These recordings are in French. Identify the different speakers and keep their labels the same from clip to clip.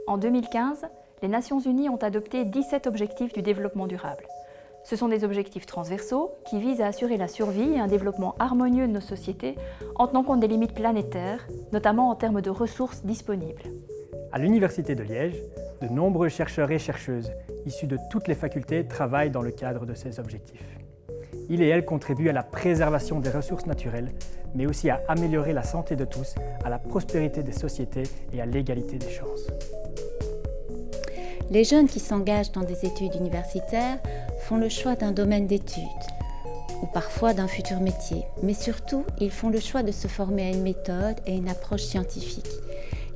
Speaker 1: En 2015, les Nations Unies ont adopté 17 objectifs du développement durable. Ce sont des objectifs transversaux qui visent à assurer la survie et un développement harmonieux de nos sociétés en tenant compte des limites planétaires, notamment en termes de ressources disponibles.
Speaker 2: À l'Université de Liège, de nombreux chercheurs et chercheuses issus de toutes les facultés travaillent dans le cadre de ces objectifs. Ils et elles contribuent à la préservation des ressources naturelles, mais aussi à améliorer la santé de tous, à la prospérité des sociétés et à l'égalité des chances.
Speaker 3: Les jeunes qui s'engagent dans des études universitaires font le choix d'un domaine d'études ou parfois d'un futur métier, mais surtout, ils font le choix de se former à une méthode et une approche scientifique.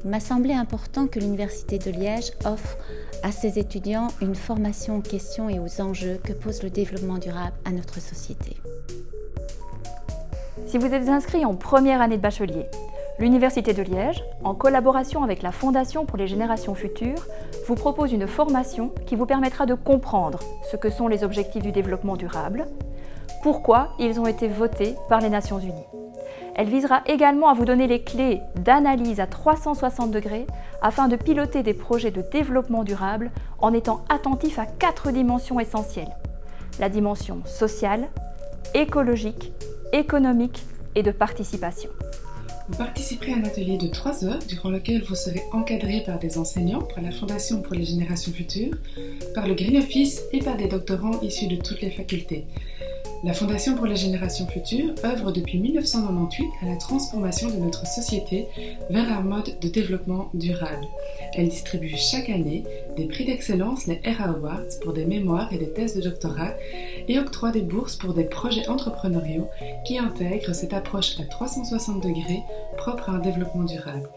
Speaker 3: Il m'a semblé important que l'Université de Liège offre à ses étudiants une formation aux questions et aux enjeux que pose le développement durable à notre société.
Speaker 1: Si vous êtes inscrit en première année de bachelier, l'Université de Liège, en collaboration avec la Fondation pour les générations futures, vous propose une formation qui vous permettra de comprendre ce que sont les objectifs du développement durable, pourquoi ils ont été votés par les Nations Unies. Elle visera également à vous donner les clés d'analyse à 360 degrés afin de piloter des projets de développement durable en étant attentif à 4 dimensions essentielles. La dimension sociale, écologique, économique et de participation.
Speaker 4: Vous participerez à un atelier de 3 heures durant lequel vous serez encadré par des enseignants, par la Fondation pour les générations futures, par le Green Office et par des doctorants issus de toutes les facultés. La Fondation pour les générations futures œuvre depuis 1998 à la transformation de notre société vers un mode de développement durable. Elle distribue chaque année des prix d'excellence, les ERA Awards, pour des mémoires et des thèses de doctorat et octroie des bourses pour des projets entrepreneuriaux qui intègrent cette approche à 360 degrés propre à un développement durable.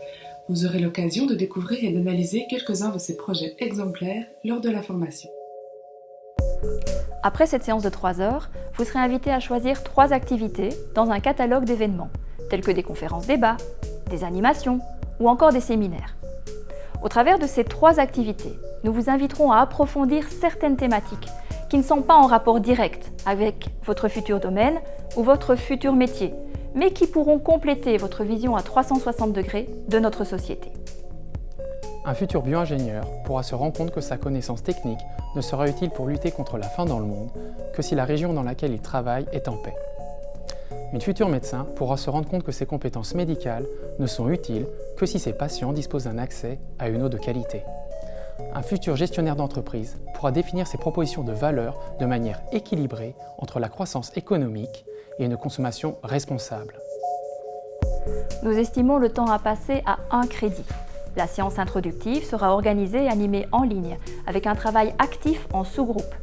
Speaker 4: Vous aurez l'occasion de découvrir et d'analyser quelques-uns de ces projets exemplaires lors de la formation.
Speaker 1: Après cette séance de 3 heures, vous serez invité à choisir 3 activités dans un catalogue d'événements, tels que des conférences-débats, des animations ou encore des séminaires. Au travers de ces 3 activités, nous vous inviterons à approfondir certaines thématiques qui ne sont pas en rapport direct avec votre futur domaine ou votre futur métier, mais qui pourront compléter votre vision à 360 degrés de notre société.
Speaker 5: Un futur bio-ingénieur pourra se rendre compte que sa connaissance technique ne sera utile pour lutter contre la faim dans le monde que si la région dans laquelle il travaille est en paix. Une future médecin pourra se rendre compte que ses compétences médicales ne sont utiles que si ses patients disposent d'un accès à une eau de qualité. Un futur gestionnaire d'entreprise pourra définir ses propositions de valeur de manière équilibrée entre la croissance économique et une consommation responsable.
Speaker 1: Nous estimons le temps à passer à 1 crédit. La séance introductive sera organisée et animée en ligne, avec un travail actif en sous-groupe.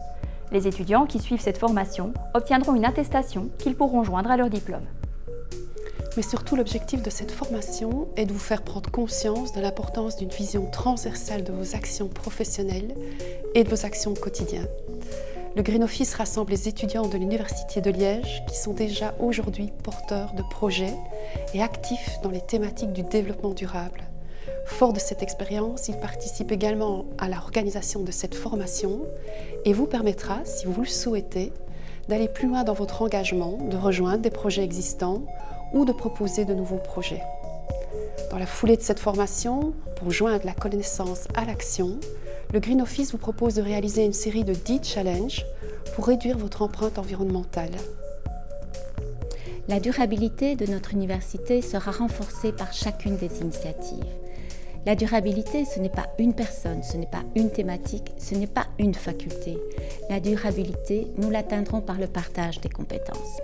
Speaker 1: Les étudiants qui suivent cette formation obtiendront une attestation qu'ils pourront joindre à leur diplôme.
Speaker 6: Mais surtout, l'objectif de cette formation est de vous faire prendre conscience de l'importance d'une vision transversale de vos actions professionnelles et de vos actions au quotidien. Le Green Office rassemble les étudiants de l'Université de Liège qui sont déjà aujourd'hui porteurs de projets et actifs dans les thématiques du développement durable. Fort de cette expérience, il participe également à l'organisation de cette formation et vous permettra, si vous le souhaitez, d'aller plus loin dans votre engagement, de rejoindre des projets existants ou de proposer de nouveaux projets. Dans la foulée de cette formation, pour joindre la connaissance à l'action, le Green Office vous propose de réaliser une série de 10 challenges pour réduire votre empreinte environnementale.
Speaker 3: La durabilité de notre université sera renforcée par chacune des initiatives. La durabilité, ce n'est pas une personne, ce n'est pas une thématique, ce n'est pas une faculté. La durabilité, nous l'atteindrons par le partage des compétences.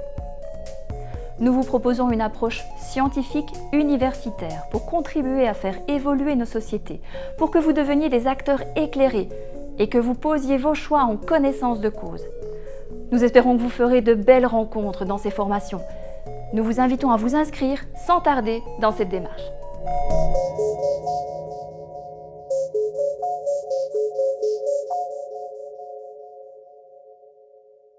Speaker 1: Nous vous proposons une approche scientifique universitaire pour contribuer à faire évoluer nos sociétés, pour que vous deveniez des acteurs éclairés et que vous posiez vos choix en connaissance de cause. Nous espérons que vous ferez de belles rencontres dans ces formations. Nous vous invitons à vous inscrire sans tarder dans cette démarche.